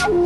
ജോത്സ്യന്റെ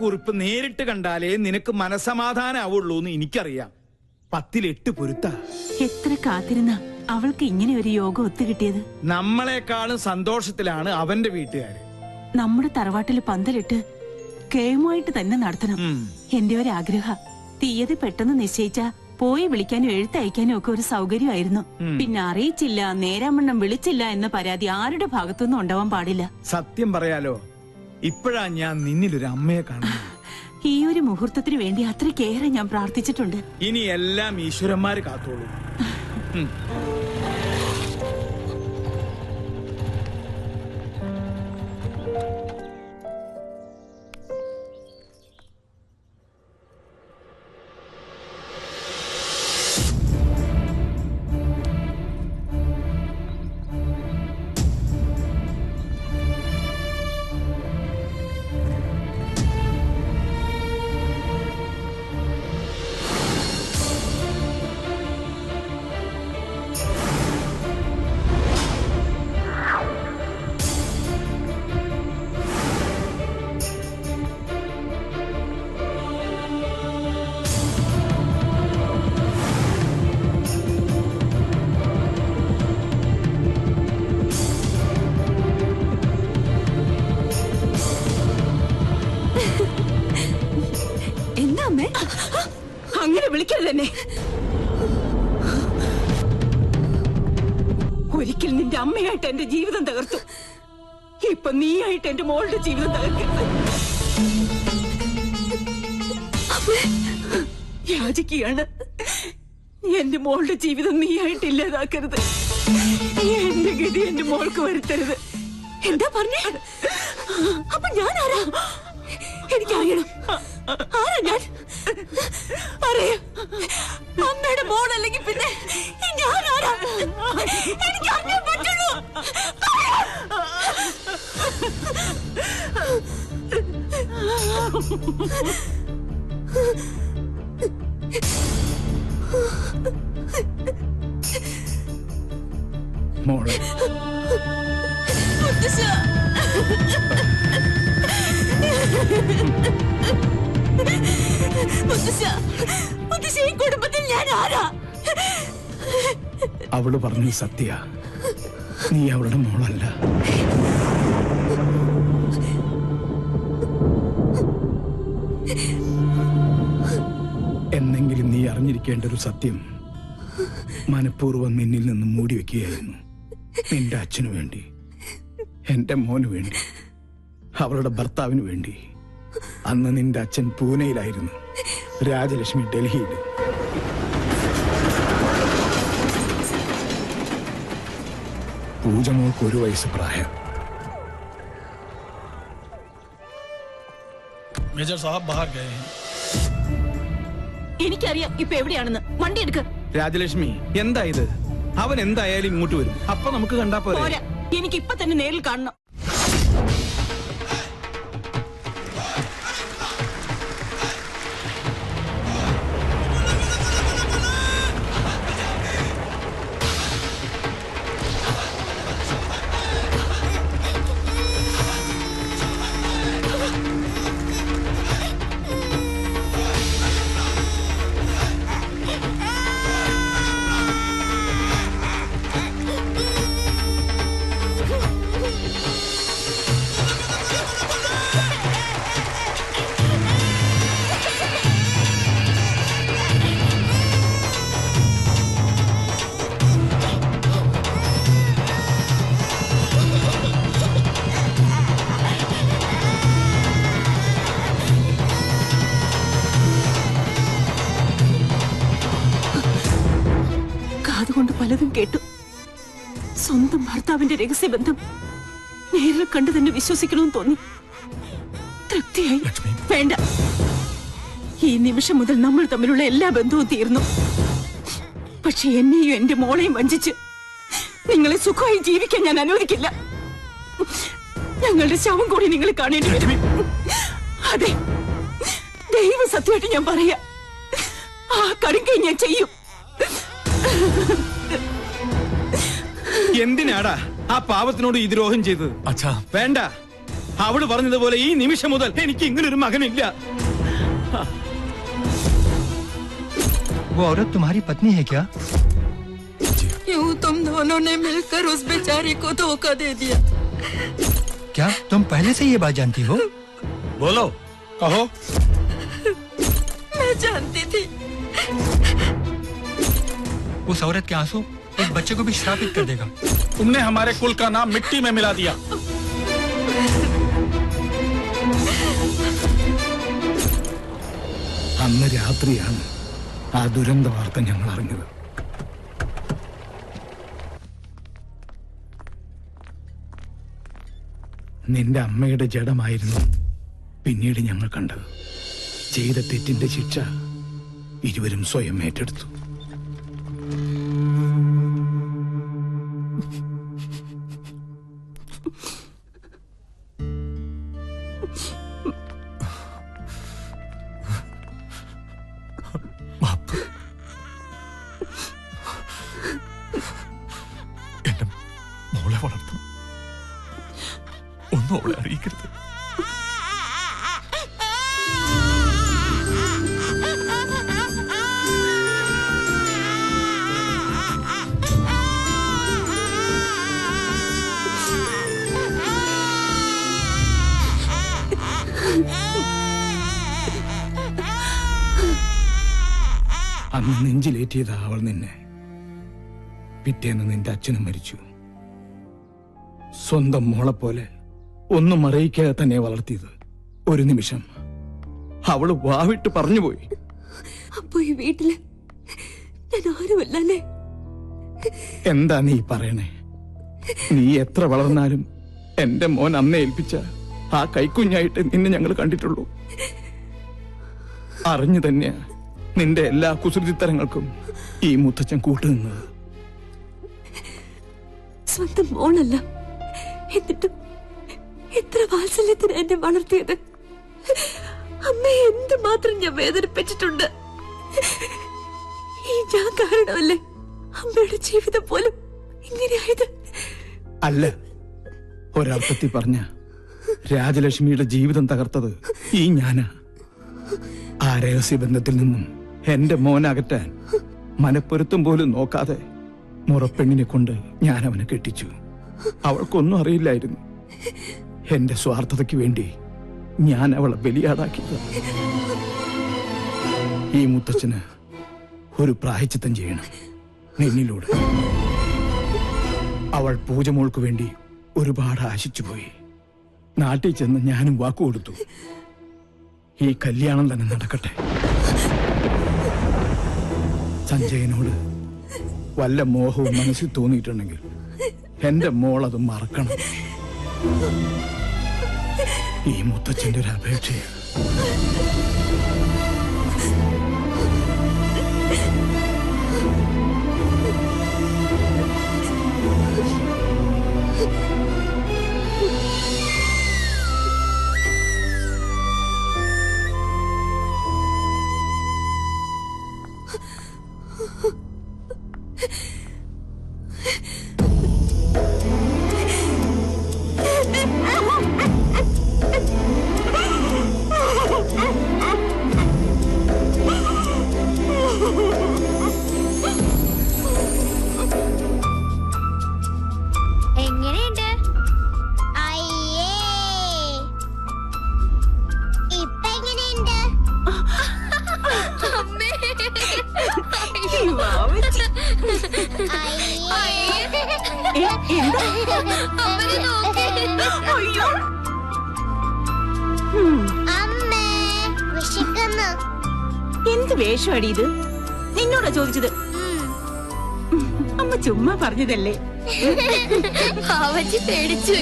കുറിപ്പ് നേരിട്ട് കണ്ടാലേ നിനക്ക് മനസമാധാനാവുള്ളൂ എന്ന് എനിക്കറിയാം. 10 8 പൊരുത്ത. എത്ര കാത്തിരുന്ന അവൾക്ക് ഇങ്ങനെ ഒരു യോഗം ഒത്തുകിട്ടിയത്. നമ്മളെക്കാളും സന്തോഷത്തിലാണ് അവന്റെ വീട്ടുകാര്. നമ്മുടെ തറവാട്ടില് പന്തലിട്ട് കേമുമായിട്ട് തന്നെ നടത്തണം. എന്റെ ഒരു ആഗ്രഹം. തീയതി പെട്ടെന്ന് നിശ്ചയിച്ച പോയി വിളിക്കാനും എഴുത്തയക്കാനും ഒക്കെ ഒരു സൗകര്യമായിരുന്നു. പിന്നെ അറിയിച്ചില്ല, നേരാമണ്ണം വിളിച്ചില്ല എന്ന പരാതി ആരുടെ ഭാഗത്തുനിന്നും ഉണ്ടാവാൻ പാടില്ല. സത്യം പറയാലോ, ഇപ്പോഴാ ഞാൻ നിന്നിലൊരു അമ്മയെ കാണുന്നത്. ഈ ഒരു മുഹൂർത്തത്തിന് വേണ്ടി അത്രയ്ക്കേറെ ഞാൻ പ്രാർത്ഥിച്ചിട്ടുണ്ട്. ഇനി എല്ലാം ഈശ്വരന്മാര് കാത്തോളൂ. അങ്ങനെ വിളിക്കരുത് എന്നെ. ഒരിക്കൽ നിന്റെ അമ്മയായിട്ട് എന്റെ ജീവിതം തകർത്തു. ഇപ്പൊ നീയായിട്ട് എന്റെ മോളുടെ ജീവിതം തകർക്കരുത്. യാചിക്കുകയാണ്. എന്റെ മോളുടെ ജീവിതം നീയായിട്ട് ഇല്ലാതാക്കരുത്. എന്റെ ഗതി എന്റെ മോൾക്ക് വരുത്തരുത്. എന്താ പറഞ്ഞേ? അപ്പൊ ഞാൻ ആരാ? എനിക്കറിയണം. ആരാ ഞാൻ? പറയാ. അമ്മയുടെ മോളല്ലെങ്കിൽ പിന്നെ ഞാൻ ആരാ? എനിക്ക് അറിയാൻ പറ്റുള്ളൂ. മോളെ കുടുംബത്തിൽ ഞാൻ ആരാ? അവള് പറഞ്ഞു സത്യ, നീ അവളുടെ മോളല്ല. എന്നെങ്കിലും നീ അറിഞ്ഞിരിക്കേണ്ട ഒരു സത്യം മനഃപൂർവ്വം നിന്നിൽ നിന്ന് മൂടി വെക്കുകയായിരുന്നു. നിന്റെ അച്ഛനു വേണ്ടി, എന്റെ മോന് വേണ്ടി, അവളുടെ ഭർത്താവിന് വേണ്ടി. അന്ന് നിന്റെ അച്ഛൻ പൂനെയിലായിരുന്നു, രാജലക്ഷ്മി ഡൽഹിയിൽ. പൂജമോൾക്ക് 1 വയസ്സ് പ്രായം. മേജർ സാഹബ് ബാഹർ ഗയേ ഹൈ. എനിക്കറിയാം ഇപ്പൊ എവിടെയാണെന്ന്. വണ്ടി എടുക്ക. രാജലക്ഷ്മി, എന്താ ഇത്? അവൻ എന്തായാലും ഇങ്ങോട്ട് വരും. അപ്പൊ നമുക്ക് കണ്ടാ പോരാ. എനിക്ക് ഇപ്പൊ തന്നെ നേരിൽ കാണണം. അതുകൊണ്ട് പലതും കേട്ടു. സ്വന്തം ഭർത്താവിന്റെ രഹസ്യബന്ധം നേരിൽ കണ്ടു തന്നെ വിശ്വസിക്കണമെന്ന് തോന്നി. തൃപ്തിയായി. വേണ്ട, ഈ നിമിഷം മുതൽ നമ്മൾ തമ്മിലുള്ള എല്ലാ ബന്ധവും തീർന്നു. പക്ഷെ എന്നെയും എന്റെ മോളെയും വഞ്ചിച്ച് നിങ്ങളെ സുഖമായി ജീവിക്കാൻ ഞാൻ അനുവദിക്കില്ല. ഞങ്ങളുടെ ശവം കൂടി നിങ്ങൾ കാണേണ്ടി വരും. അതെ, ദൈവ സത്യമായിട്ട് ഞാൻ പറയാ, ആ കടുങ്കൈ ഞാൻ ചെയ്യും. എന്തിനാടാ ആ പാവത്തിനോട് ഈ ദ്രോഹം ചെയ്തത്? അച്ഛാ വേണ്ട, അവള് പറഞ്ഞതുപോലെ ഈ നിമിഷം മുതൽ എനിക്ക് ഇങ്ങനൊരു മകനില്ല. वो औरत तुम्हारी पत्नी है क्या? यूं तुम दोनों ने मिलकर उस बेचारे को धोखा दे दिया। क्या तुम पहले से ये बात जानती हो? बोलो, कहो। मैं जानती थी। उस औरत के आंसू एक बच्चे को भी श्रापित कर देगा। तुमने हमारे कुल का नाम मिट्टी में मिला दिया। അന്ന് രാത്രിയാണ് ആ ദുരന്ത വാർത്ത ഞങ്ങൾ അറിഞ്ഞത്. നിന്റെ അമ്മയുടെ ജഡമായിരുന്നു പിന്നീട് ഞങ്ങൾ കണ്ടത്. ചെയ്ത തെറ്റിന്റെ ശിക്ഷ ഇരുവരും സ്വയം ഏറ്റെടുത്തു. എന്റെ മോളെ വളർത്തണം, ഒന്നും അവളെ അറിയിക്കരുത്. അന്ന് നെഞ്ചിലേറ്റിയതാ അവൾ നിന്നെ. പിറ്റേന്ന് നിന്റെ അച്ഛനും മരിച്ചു. സ്വന്തം മോളെ പോലെ ഒന്നും അറിയിക്കാതെ തന്നെ വളർത്തിയത്. ഒരു നിമിഷം അവള് വാവിട്ട് പറഞ്ഞുപോയി. അപ്പൊ ഈ വീട്ടില് ഞാൻ ആരുമല്ലേ? എന്താ നീ പറയണേ? നീ എത്ര വളർന്നാലും എന്റെ മോൻ അമ്മയെ ഏൽപ്പിച്ച ആ കൈക്കുഞ്ഞായിട്ട് നിന്നെ ഞങ്ങൾ കണ്ടിട്ടുള്ളൂ. അറിഞ്ഞു തന്നെയാ നിന്റെ എല്ലാ കുസൃതിത്തരങ്ങൾക്കും ഈ മുത്തച്ഛൻ കൂട്ടുനിന്നത്. സ്വന്തം മോളല്ല, എന്നിട്ടും എത്ര വാത്സല്യത്തിന് എന്നെ വളർത്തിയത്. അമ്മയെ എന്തുമാത്രം ഞാൻ വേദനിപ്പിച്ചിട്ടുണ്ട്. ഈ ഞാൻ കാരണമല്ലേ അമ്മയുടെ ജീവിതം പോലും ഇങ്ങനെയായത്? അല്ല, ഒരർത്ഥത്തിൽ പറഞ്ഞ രാജലക്ഷ്മിയുടെ ജീവിതം തകർത്തത് ഈ ഞാനാ. ആ രഹസ്യബന്ധത്തിൽ നിന്നും എന്റെ മോനകറ്റാൻ മനപ്പൊരുത്തം പോലും നോക്കാതെ മുറപ്പെണ്ണിനെ കൊണ്ട് ഞാൻ അവനെ കെട്ടിച്ചു. അവൾക്കൊന്നും അറിയില്ലായിരുന്നു. എന്റെ സ്വാർത്ഥതയ്ക്ക് വേണ്ടി ഞാൻ അവളെ ബലിയാടാക്കിയത്. ഈ മുത്തച്ഛന് ഒരു പ്രായശ്ചിത്തം ചെയ്യണം നിന്നിലൂടെ. അവൾ പൂജമോൾക്ക് വേണ്ടി ഒരുപാട് ആശിച്ചുപോയി. നാട്ടിൽ ചെന്ന് ഞാനും വാക്കുകൊടുത്തു, ഈ കല്യാണം തന്നെ നടക്കട്ടെ. സഞ്ജയനോട് വല്ല മോഹവും മനസ്സിൽ തോന്നിയിട്ടുണ്ടെങ്കിൽ എന്റെ മോൾ അത് മറക്കണം. ഈ മുത്തച്ഛന്റെ ഒരു അപേക്ഷയാണ്. എങ്ങനെയുണ്ട്? അയ്യേ, ഇപ്പൊ എങ്ങനെയുണ്ട്? അമ്മേ, അമ്മനെ നോക്ക്. അമ്മേ, വിശക്കുന്നു. എന്ത് വേഷമാടി ഇത്? നിന്നോടാ ചോദിച്ചത്? അമ്മ ചുമ്മാ പറഞ്ഞതല്ലേ. അവച്ചി പേടിച്ചു.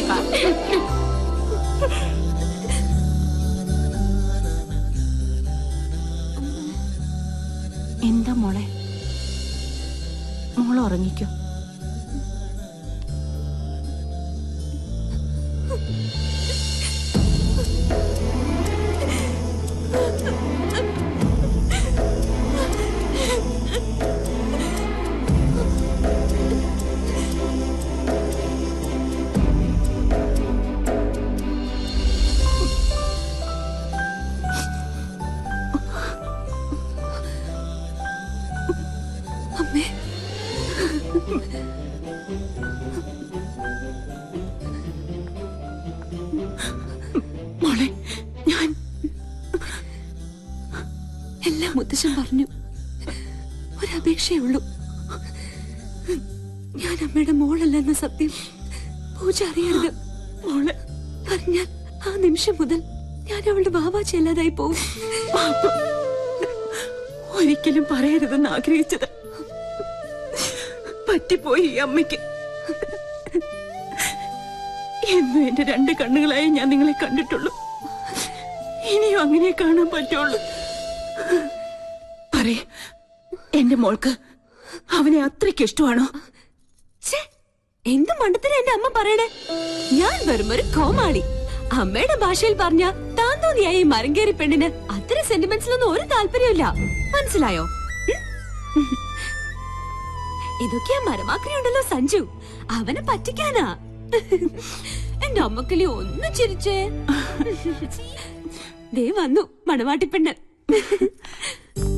എന്താ മോളെ? മോള് ഉറങ്ങിക്കോ. മുത്തശ്ശൻ പറഞ്ഞു, ഒരപേക്ഷയേ ഉള്ളൂ. ഞാൻ അമ്മയുടെ മോളല്ലെന്ന സത്യം പൂജ അറിയരുത്. മോള് പറഞ്ഞാൽ ആ നിമിഷം മുതൽ ഞാൻ അവളുടെ വാവാച്ചി അല്ലാതായി പോവും. ഒരിക്കലും പറയരുതെന്ന് ആഗ്രഹിച്ചത് പറ്റിപ്പോയി ഈ അമ്മയ്ക്ക്. എന്നും എന്റെ 2 കണ്ണുകളായി ഞാൻ നിങ്ങളെ കണ്ടിട്ടുള്ളൂ. ഇനിയും അങ്ങനെ കാണാൻ പറ്റുള്ളൂ. പറയ്, എന്റെ മോൾക്ക് അവനെ അത്രയ്ക്ക് ഇഷ്ടമാണോ? എന്ത് മണ്ടത്തിന് എന്റെ അമ്മ പറയണേ? ഞാൻ വെറും ഒരു കോമാളി. അമ്മയുടെ ഭാഷയിൽ പറഞ്ഞ താൻ തോന്നിയായി മരങ്കേറി പെണ്ണിന് അത്തരം സെന്റിമെന്റ്സിലൊന്നും ഒരു താല്പര്യമില്ല. മനസ്സിലായോ? ഇതൊക്കെയാ മരമാക്രി ഉണ്ടല്ലോ സഞ്ജു, അവനെ പറ്റിക്കാനാ. എന്റെ അമ്മക്കിളി ഒന്ന് ചിരിച്ചേ. ദേ വന്നു മണവാട്ടിപ്പെണ്ണ്.